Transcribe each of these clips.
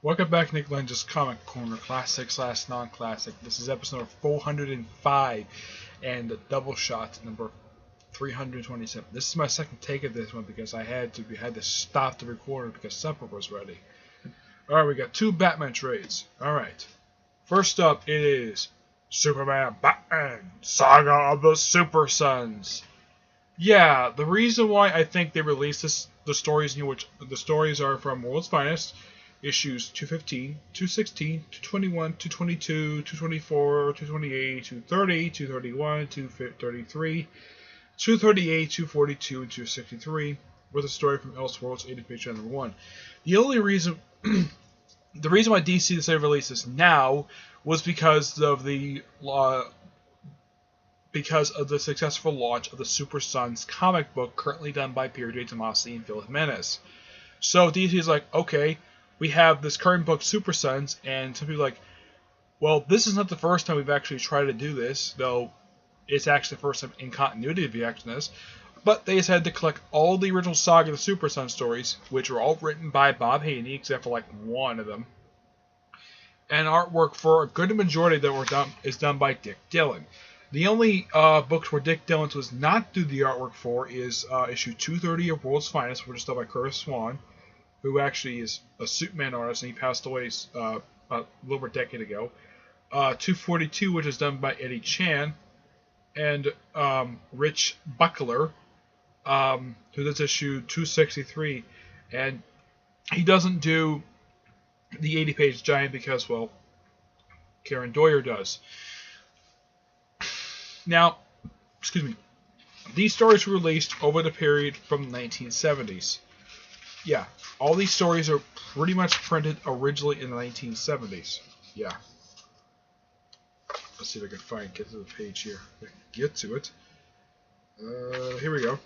Welcome back, Nick Lenz's Comic Corner, classic slash non-classic. This is episode number 405 and Doubleshot number 327. This is my second take of this one because I had to stop the recorder because supper was ready. All right, we got two Batman trades. All right, first up it is Superman Batman Saga of the Supersons. Yeah, the reason why I think they released the stories in which the stories are from World's Finest. Issues 215, 216, 221, 222, 224, 228, 230, 231, 233, 238, 242, and 263, with a story from Elseworlds 80 page number 1. The only reason the reason why DC decided to release this now was because of the successful launch of the Supersons comic book currently done by Pierre J. Tomasi and Phil Jimenez. So DC is like, okay, we have this current book, Supersons, and some people are like, well, this is not the first time we've actually tried to do this, though it's actually the first time in continuity of the action this. But they decided to collect all the original Saga of the Supersons stories, which were all written by Bob Haney, except for like one of them. And artwork for a good majority that were done is done by Dick Dillon. The only books where Dick Dillon was not do the artwork for is issue 230 of World's Finest, which is done by Curtis Swan, who actually is a Superman artist, and he passed away a little over a decade ago. 242, which is done by Eddie Chan, and Rich Buckler, who does issue 263. And he doesn't do the 80-page giant because, well, Karen Doyer does. Now, excuse me, these stories were released over the period from the 1970s. Yeah, all these stories are pretty much printed originally in the 1970s. Yeah. Let's see if I can get to the page here. Get to it. Here we go.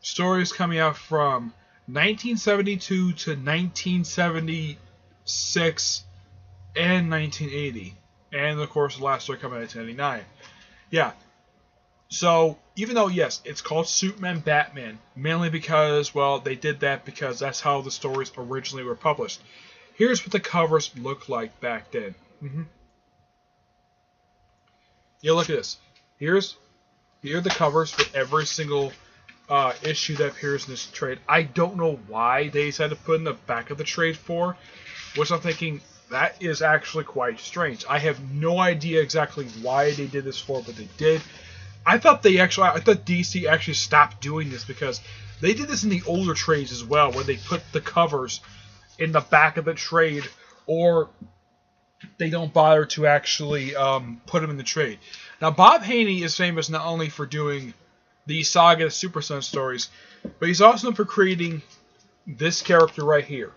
Stories coming out from 1972 to 1976 and 1980. And, of course, the last story coming out in 1999. Yeah. So, even though, yes, it's called Superman Batman, mainly because, well, they did that because that's how the stories originally were published. Here's what the covers looked like back then. Yeah, look at this. Here are the covers for every single issue that appears in this trade. I don't know why they decided to put in the back of the trade for, which I'm thinking, that is actually quite strange. I have no idea exactly why they did this for, but they did. I thought DC actually stopped doing this because they did this in the older trades as well, where they put the covers in the back of the trade, or they don't bother to actually put them in the trade. Now, Bob Haney is famous not only for doing the Saga of Super Son stories, but he's also known for creating this character right here.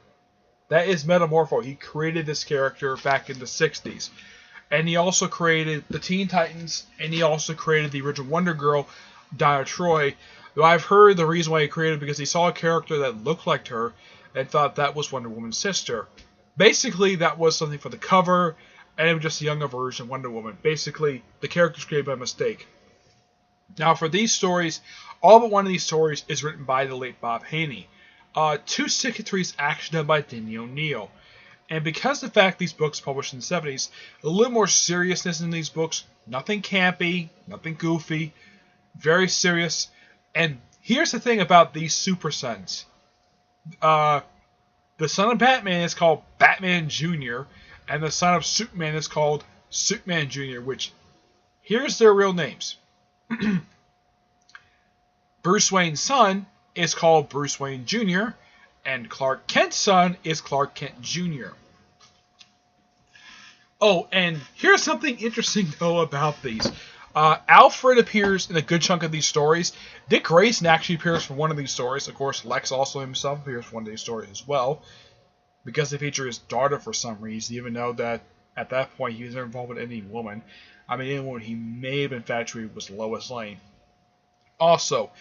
That is Metamorpho. He created this character back in the 60s. And he also created the Teen Titans, and he also created the original Wonder Girl, Donna Troy. Though I've heard the reason why he created it because he saw a character that looked like her and thought that was Wonder Woman's sister. Basically, that was something for the cover, and it was just a younger version of Wonder Woman. Basically, the character was created by mistake. Now, for these stories, all but one of these stories is written by the late Bob Haney. 263 is actually done by Denny O'Neil. And because of the fact these books published in the 70s, a little more seriousness in these books. Nothing campy, nothing goofy, very serious. And here's the thing about these Super Sons. The son of Batman is called Batman Jr., and the son of Superman is called Superman Jr., which, here's their real names. Bruce Wayne's son is called Bruce Wayne Jr., and Clark Kent's son is Clark Kent Jr. Oh, and here's something interesting, though, about these. Alfred appears in a good chunk of these stories. Dick Grayson actually appears for one of these stories. Of course, Lex also himself appears for one of these stories as well, because they feature his daughter for some reason, even though that at that point he was never involved with any woman. I mean, any woman he may have been infatuated with was Lois Lane. Also,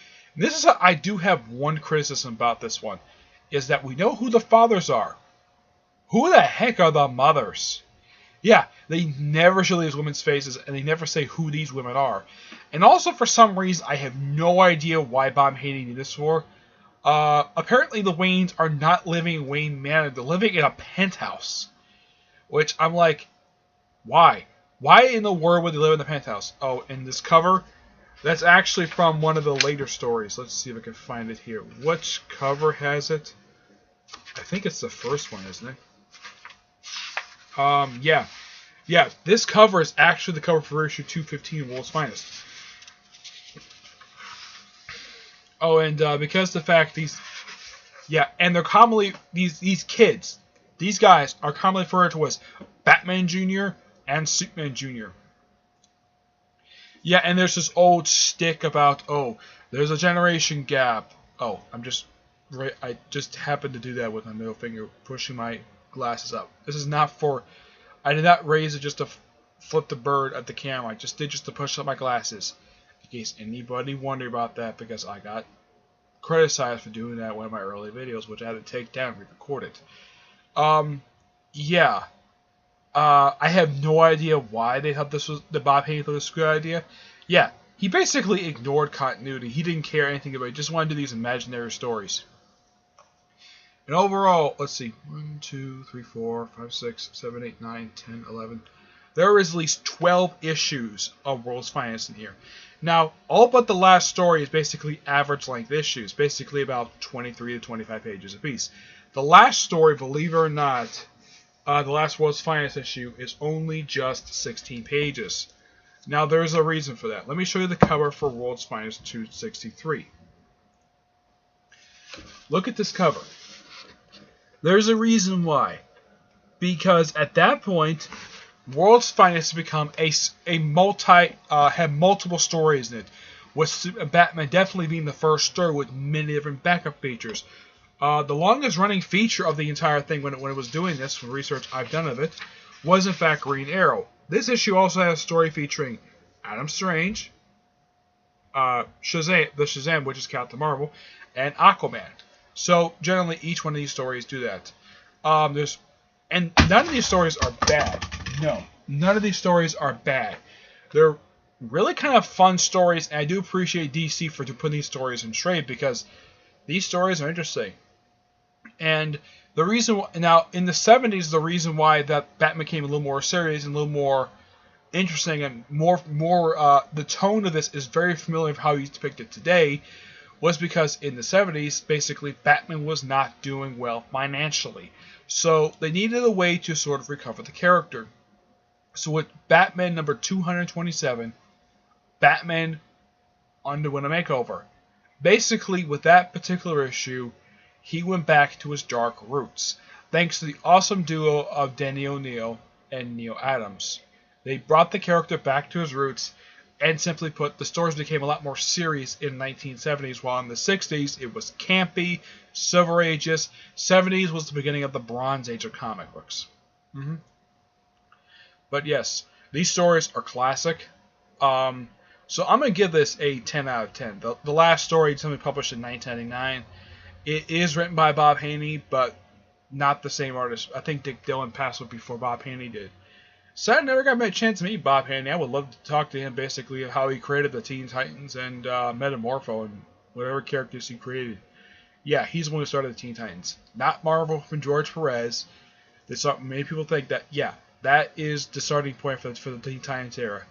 I do have one criticism about this one, is that we know who the fathers are. Who the heck are the mothers? Yeah, they never show these women's faces, and they never say who these women are. And also, for some reason, I have no idea why Bob Haney did this for. Apparently the Waynes are not living in Wayne Manor. They're living in a penthouse. Which I'm like, why? Why in the world would they live in the penthouse? Oh, and this cover, that's actually from one of the later stories. Let's see if I can find it here. Which cover has it? I think it's the first one, isn't it? Yeah. Yeah, this cover is actually the cover for issue 215, World's Finest. Oh, and because the fact these... Yeah, and they're commonly... These kids, these guys are commonly referred to as Batman Jr. and Superman Jr. Yeah, and there's this old shtick about, oh, there's a generation gap. Oh, I just happened to do that with my middle finger, pushing my glasses up. This is not for... I did not raise it just to flip the bird at the camera. I just did just to push up my glasses. In case anybody wondered about that, because I got criticized for doing that in one of my early videos, which I had to take down and re-record it. Yeah. I have no idea why they thought this was the Bob Haney thought this was a good idea. Yeah, he basically ignored continuity. He didn't care anything about it. He just wanted to do these imaginary stories. And overall, let's see, 1, 2, 3, 4, 5, 6, 7, 8, 9, 10, 11. There is at least 12 issues of World's Finest in here. Now, all but the last story is basically average length issues, basically about 23 to 25 pages apiece. The last story, believe it or not, the last World's Finest issue is only just 16 pages. Now, there's a reason for that. Let me show you the cover for World's Finest 263. Look at this cover. There's a reason why. Because at that point, World's Finest has become had multiple stories in it, with Batman definitely being the first story with many different backup features. The longest running feature of the entire thing when it was doing this, from research I've done of it, was in fact Green Arrow. This issue also has a story featuring Adam Strange, Shazam, which is Captain Marvel, and Aquaman. So generally, each one of these stories do that. And none of these stories are bad. No, none of these stories are bad. They're really kind of fun stories, and I do appreciate DC for putting these stories in trade because these stories are interesting. And the reason now in the 70s, the reason why that Batman became a little more serious and a little more interesting and more the tone of this is very familiar with how he's depicted today, was because in the 70s, basically, Batman was not doing well financially. So they needed a way to sort of recover the character. So with Batman number 227, Batman underwent a makeover. Basically, with that particular issue, he went back to his dark roots, thanks to the awesome duo of Denny O'Neil and Neil Adams. They brought the character back to his roots, and simply put, the stories became a lot more serious in the 1970s, while in the 60s it was campy, Silver Ages. 70s was the beginning of the Bronze Age of comic books. But yes, these stories are classic. So I'm going to give this a 10 out of 10. The last story, something published in 1999, it is written by Bob Haney, but not the same artist. I think Dick Dillon passed away before Bob Haney did. So I never got a chance to meet Bob Haney. I would love to talk to him basically of how he created the Teen Titans and Metamorpho and whatever characters he created. Yeah, he's the one who started the Teen Titans. Not Marvel from George Perez. Many people think that, yeah, that is the starting point for the Teen Titans era.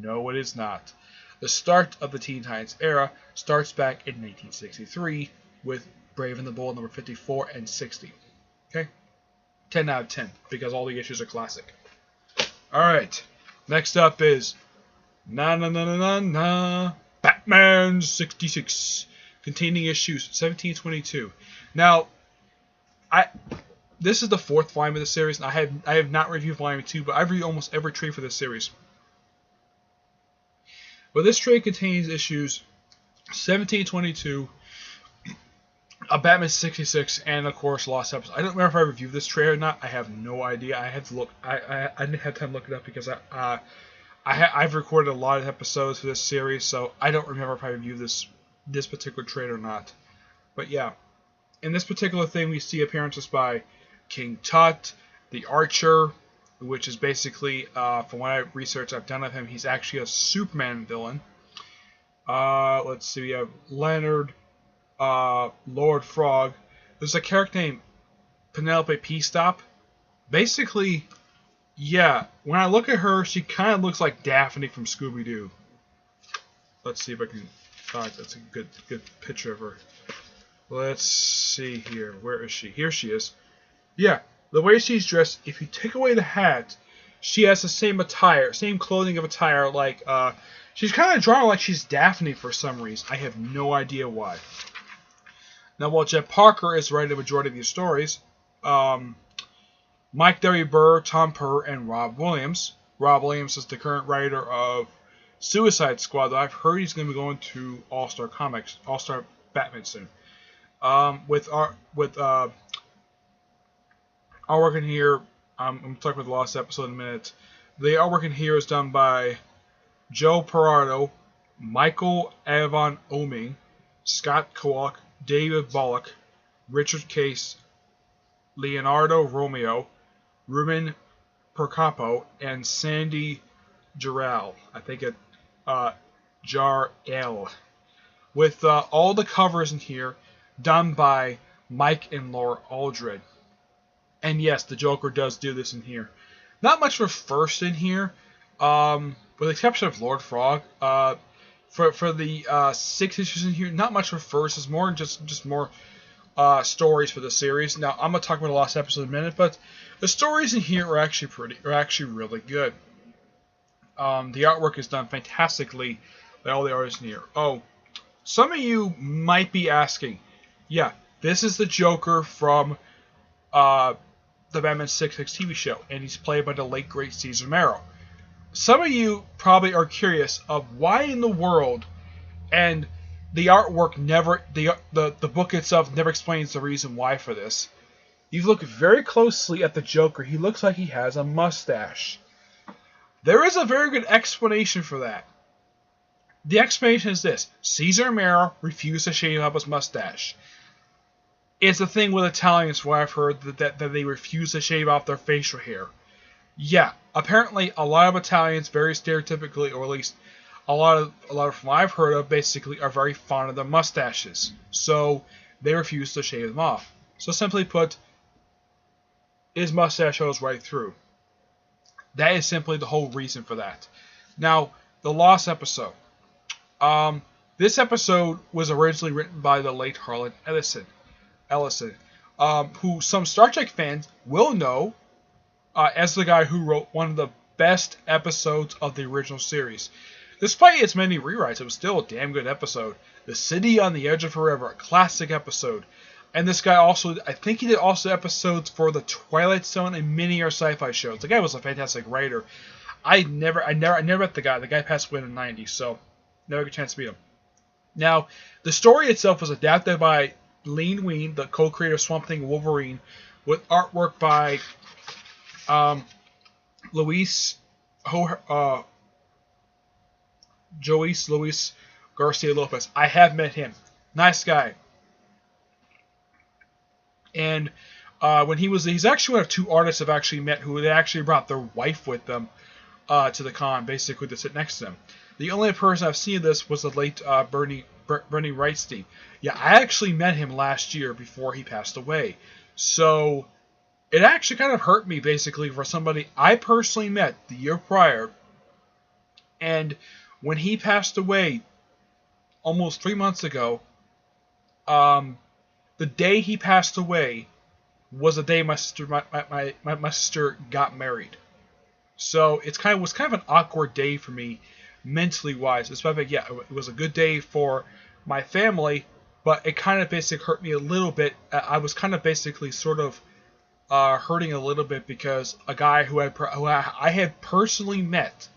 No, it is not. The start of the Teen Titans era starts back in 1963 with Brave and the Bold number 54 and 60. Okay? 10 out of 10 because all the issues are classic. Alright, next up is Batman 66, containing issues 1722. Now, this is the fourth volume of the series, and I have not reviewed volume 2, but I've reviewed almost every trade for this series. But this trade contains issues 1722, Batman 66, and of course Lost Episodes. I don't remember if I reviewed this trade or not. I have no idea. I had to look. I didn't have time to look it up because I've recorded a lot of episodes for this series, so I don't remember if I reviewed this particular trade or not. But yeah, in this particular thing, we see appearances by King Tut, the Archer, which is basically, from what I researched I've done of him, he's actually a Superman villain. Let's see, we have Leonard, Lord Frog. There's a character named Penelope P-Stop. Basically, yeah, when I look at her, she kind of looks like Daphne from Scooby-Doo. Let's see if I can... that's a good picture of her. Let's see here. Where is she? Here she is. Yeah, the way she's dressed, if you take away the hat, she has the same attire, same clothing of attire, like, she's kind of drawn like she's Daphne for some reason. I have no idea why. Now, while Jeff Parker is writing the majority of these stories, Mike W. Burr, Tom Purr, and Rob Williams. Rob Williams is the current writer of Suicide Squad, though I've heard he's going to be going to All-Star Comics, All-Star Batman soon. With our work in here, I'm going to talk about the last episode in a minute. The artwork in here is done by Joe Parado, Michael Avon Oming, Scott Kowalk, David Bullock, Richard Case, Leonardo Romeo, Ruben Percapo, and Sandy Jarrell. I think it Jar-El. With all the covers in here done by Mike and Laura Aldred. And yes, the Joker does do this in here. Not much for first in here, with the exception of Lord Frog. For the 6 issues in here, not much for first. It's more just more stories for the series. Now I'm gonna talk about the last episode in a minute, but the stories in here are actually really good. The artwork is done fantastically by all the artists in here. Oh, some of you might be asking, yeah, this is the Joker from the Batman 66 TV show, and he's played by the late great Cesar Romero. Some of you probably are curious of why in the world, and the artwork never, the book itself never explains the reason why for this. You look very closely at the Joker, he looks like he has a mustache. There is a very good explanation for that. The explanation is this: Cesar Romero refused to shave up his mustache. It's the thing with Italians where I've heard that they refuse to shave off their facial hair. Yeah, apparently a lot of Italians, very stereotypically, or at least a lot of from what I've heard of, basically are very fond of their mustaches. So they refuse to shave them off. So simply put, his mustache goes right through. That is simply the whole reason for that. Now, the Lost episode. This episode was originally written by the late Harlan Ellison, who some Star Trek fans will know as the guy who wrote one of the best episodes of the original series. Despite its many rewrites, it was still a damn good episode. The City on the Edge of Forever, a classic episode. And this guy also, I think he did also episodes for the Twilight Zone and mini-or sci-fi shows. The guy was a fantastic writer. I never met the guy. The guy passed away in the 90s, so never got a chance to meet him. Now, the story itself was adapted by Leen Wein, the co-creator of Swamp Thing and Wolverine, with artwork by Luis Garcia-Lopez. I have met him. Nice guy. And when he's actually one of 2 artists I've actually met who they actually brought their wife with them to the con, basically to sit next to them. The only person I've seen this was the late Bernie Wrightstein. Yeah, I actually met him last year before he passed away. So it actually kind of hurt me, basically, for somebody I personally met the year prior. And when he passed away almost 3 months ago, the day he passed away was the day my sister got married. So it was kind of an awkward day for me, mentally wise. Despite yeah, it was a good day for my family, but it kind of basically hurt me a little bit. I was kind of basically sort of hurting a little bit because a guy who I had personally met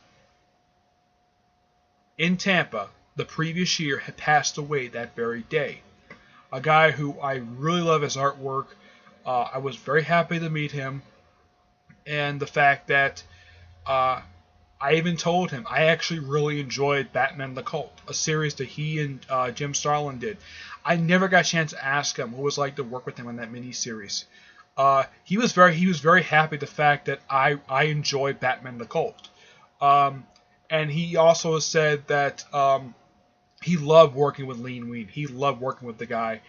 in Tampa the previous year had passed away that very day. A guy who I really love his artwork. I was very happy to meet him, and the fact that I even told him I actually really enjoyed Batman the Cult, a series that he and Jim Starlin did. I never got a chance to ask him what it was like to work with him on that miniseries. He was very happy the fact that I enjoyed Batman the Cult. And he also said that he loved working with Lean Weed. He loved working with the guy.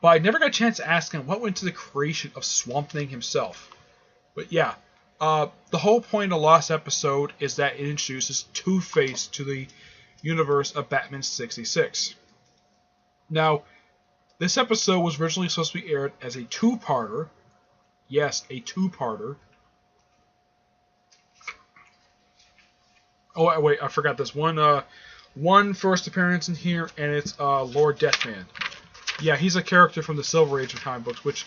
But I never got a chance to ask him what went into the creation of Swamp Thing himself. But yeah, the whole point of the Lost episode is that it introduces Two-Face to the universe of Batman 66. Now, this episode was originally supposed to be aired as a two-parter. Yes, a two-parter. Oh, wait, I forgot this. One first appearance in here, and it's Lord Deathman. Yeah, he's a character from the Silver Age of comic books, which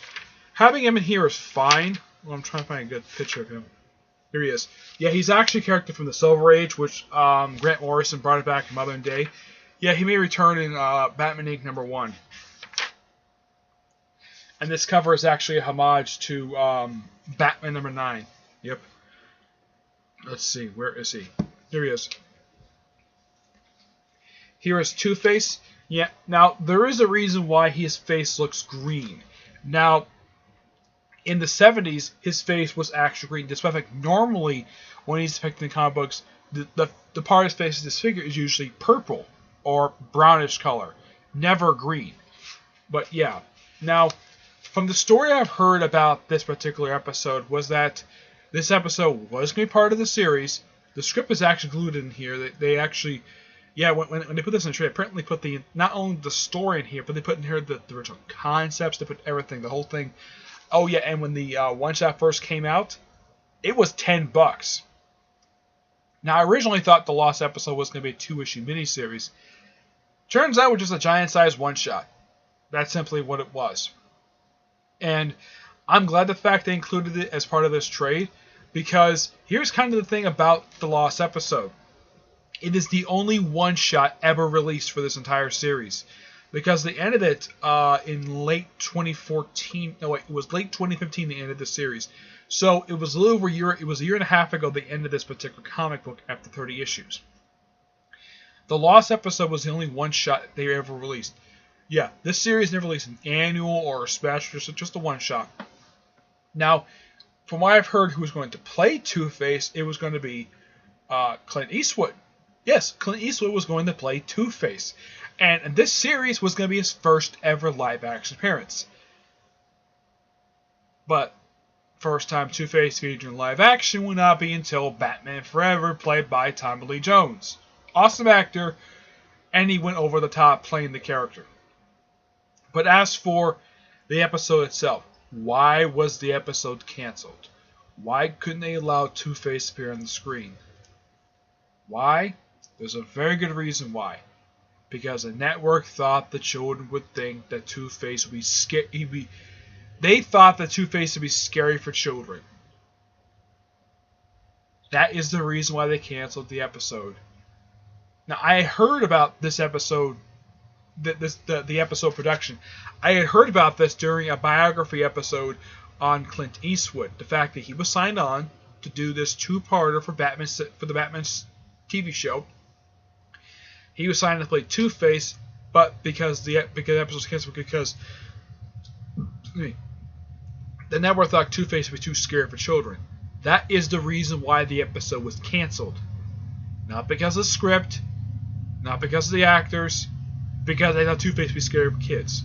having him in here is fine. Well, I'm trying to find a good picture of him. Here he is. Yeah, he's actually a character from the Silver Age, which Grant Morrison brought it back in modern day. Yeah, he may return in Batman Inc. #1. And this cover is actually a homage to Batman #9. Yep. Let's see, where is he? Here he is. Here is Two-Face. Yeah, now, there is a reason why his face looks green. Now, in the 70s, his face was actually green. Despite the fact, normally, when he's depicted in comic books, the part of his face disfigured is usually purple or brownish color, never green. But yeah, now, from the story I've heard about this particular episode was that this episode was going to be part of the series. The script is actually included in here. They actually... Yeah, when they put this in the trade, apparently put not only the story in here, but they put in here the original concepts, they put everything, the whole thing. Oh yeah, and when the one-shot first came out, it was $10. Now, I originally thought the Lost episode was going to be a 2-issue miniseries. Turns out it was just a giant-sized one-shot. That's simply what it was. And I'm glad the fact they included it as part of this trade, because here's kind of the thing about the Lost episode. It is the only one-shot ever released for this entire series. Because they ended it in late 2014. No, wait, it was late 2015 they ended the series. So it was a little over a year. It was a year and a half ago they ended this particular comic book after 30 issues. The Lost episode was the only one-shot they ever released. Yeah, this series never released an annual or a special, just a one-shot. Now, from what I've heard, who was going to play Two-Face, it was going to be Clint Eastwood. Yes, Clint Eastwood was going to play Two-Face. And this series was going to be his first ever live-action appearance. But first time Two-Face featured in live action would not be until Batman Forever, played by Tommy Lee Jones. Awesome actor, and he went over the top playing the character. But as for the episode itself, why was the episode canceled? Why couldn't they allow Two-Face to appear on the screen? Why? There's a very good reason why. Because the network thought the children would think that Two-Face would be scary. They thought that Two-Face would be scary for children. That is the reason why they canceled the episode. Now, I heard about this episode, the episode production. I had heard about this during a biography episode on Clint Eastwood. The fact that he was signed on to do this two-parter for the Batman TV show. He was signed to play Two-Face, but because the episode was canceled because the network thought Two-Face would be too scary for children. That is the reason why the episode was canceled. Not because of the script, not because of the actors, because they thought Two-Face would be scary for kids.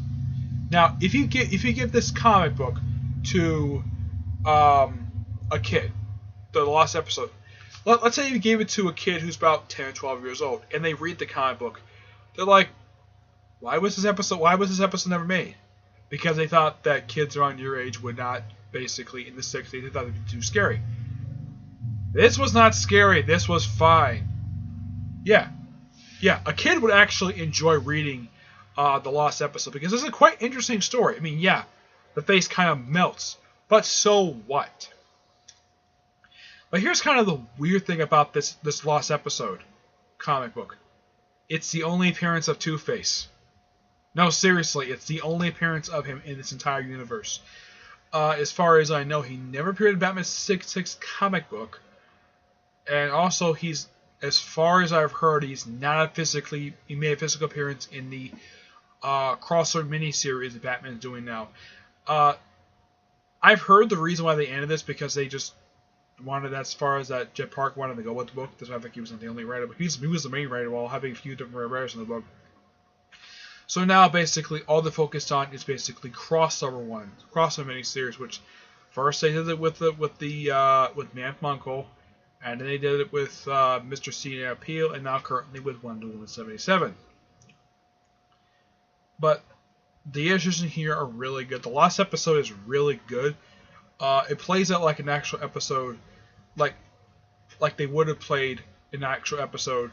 Now, if you give this comic book to a kid, the Lost episode. Let's say you gave it to a kid who's about 10 or 12 years old, and they read the comic book. They're like, why was this episode never made? Because they thought that kids around your age would not, basically, in the 60s, they thought it would be too scary. This was not scary. This was fine. Yeah, a kid would actually enjoy reading the Lost episode, because this is a quite interesting story. I mean, yeah, the face kind of melts, but so what? But here's kind of the weird thing about this Lost episode comic book. It's the only appearance of Two-Face. No, seriously, it's the only appearance of him in this entire universe. As far as I know, he never appeared in Batman 66 comic book. And also, as far as I've heard, he made a physical appearance in the crossover miniseries that Batman's doing now. I've heard the reason why they ended this because they just wanted, as far as that Jeff Park wanted to go with the book. That's why I think he was not the only writer, but he was the main writer while having a few different writers in the book. So now basically all they focused on is basically crossover miniseries, which first they did it with Man from Uncle, and then they did it with Mr. Senior Appeal, and now currently with Wonder Woman 77. But the issues in here are really good. The last episode is really good. It plays out like an actual episode, like they would have played an actual episode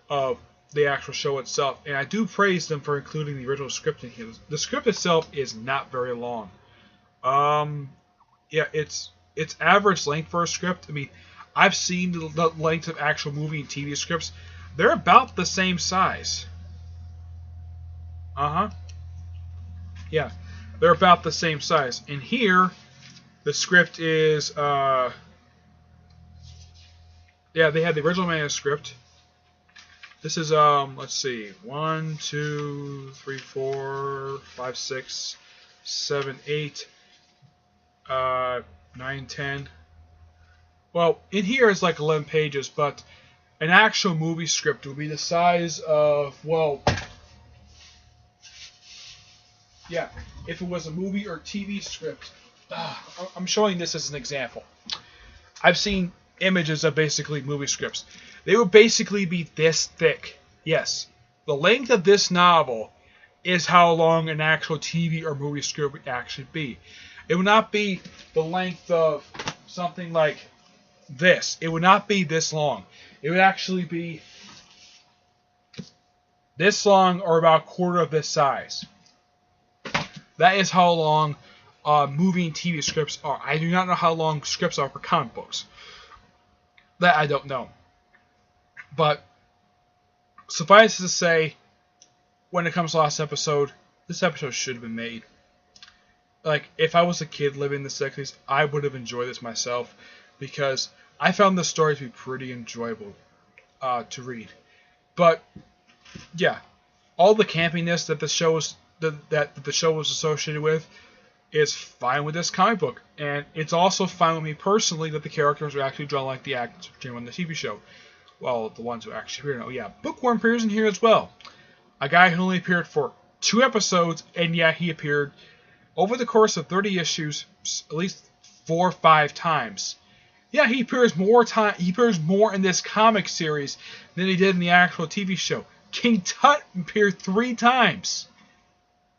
of the actual show itself. And I do praise them for including the original script in here. The script itself is not very long. Yeah, it's average length for a script. I mean, I've seen the length of actual movie and TV scripts. They're about the same size. Yeah, they're about the same size. And here, the script is, yeah, they had the original manuscript. This is, let's see, 1, 2, 3, 4, 5, 6, 7, 8, 9, 10. Well, in here it's like 11 pages, but an actual movie script would be the size of, well, yeah, if it was a movie or TV script. I'm showing this as an example. I've seen images of basically movie scripts. They would basically be this thick. Yes, the length of this novel is how long an actual TV or movie script would actually be. It would not be the length of something like this. It would not be this long. It would actually be this long or about a quarter of this size. That is how long movie and TV scripts are. I do not know how long scripts are for comic books. That I don't know. But suffice to say, when it comes to last episode, this episode should have been made. Like, if I was a kid living in the 60s, I would have enjoyed this myself, because I found the story to be pretty enjoyable to read. But yeah, all the campiness that the show was associated with is fine with this comic book, and it's also fine with me personally that the characters are actually drawn like the actors on the TV show. Well, the ones who actually appear. Oh yeah, Bookworm appears in here as well. A guy who only appeared for 2 episodes, and yet he appeared over the course of 30 issues at least 4 or 5 times. Yeah, he appears more in this comic series than he did in the actual TV show. King Tut appeared 3 times.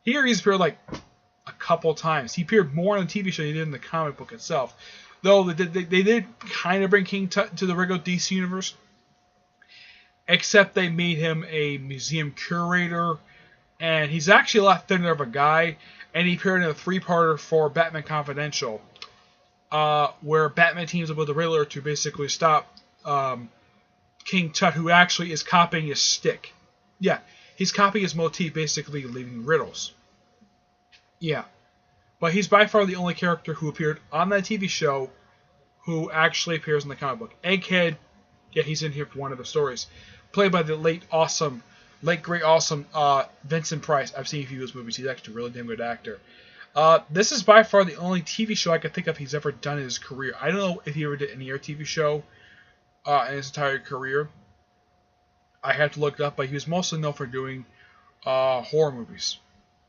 Here he's appeared like a couple times. He appeared more in the TV show than he did in the comic book itself. Though they did kind of bring King Tut to the regular DC universe. Except they made him a museum curator. And he's actually a lot thinner of a guy. And he appeared in a 3-parter for Batman Confidential. Where Batman teams up with the Riddler to basically stop King Tut, who actually is copying his stick. Yeah, he's copying his motif, basically leaving riddles. Yeah. But he's by far the only character who appeared on that TV show who actually appears in the comic book. Egghead, yeah, he's in here for one of the stories. Played by the late great awesome Vincent Price. I've seen a few of his movies. He's actually a really damn good actor. This is by far the only TV show I can think of he's ever done in his career. I don't know if he ever did any other TV show in his entire career. I had to look it up, but he was mostly known for doing horror movies.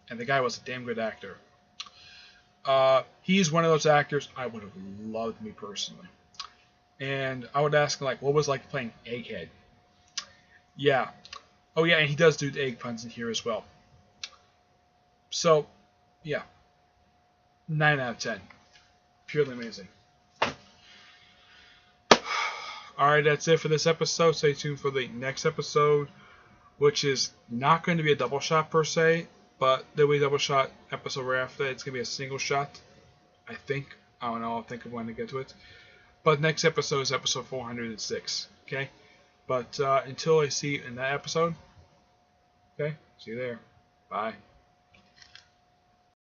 And the guy was a damn good actor. He's one of those actors I would have loved, me personally. And I would ask him, like, what was it like playing Egghead? Yeah. Oh, yeah, and he does do the egg puns in here as well. So, yeah. 9 out of 10. Purely amazing. Alright, that's it for this episode. Stay tuned for the next episode, which is not going to be a double shot per se, but there'll be a double shot episode right after that. It's going to be a single shot, I think. I don't know. I'll think of when to get to it. But next episode is episode 406. Okay? But until I see you in that episode, okay? See you there. Bye.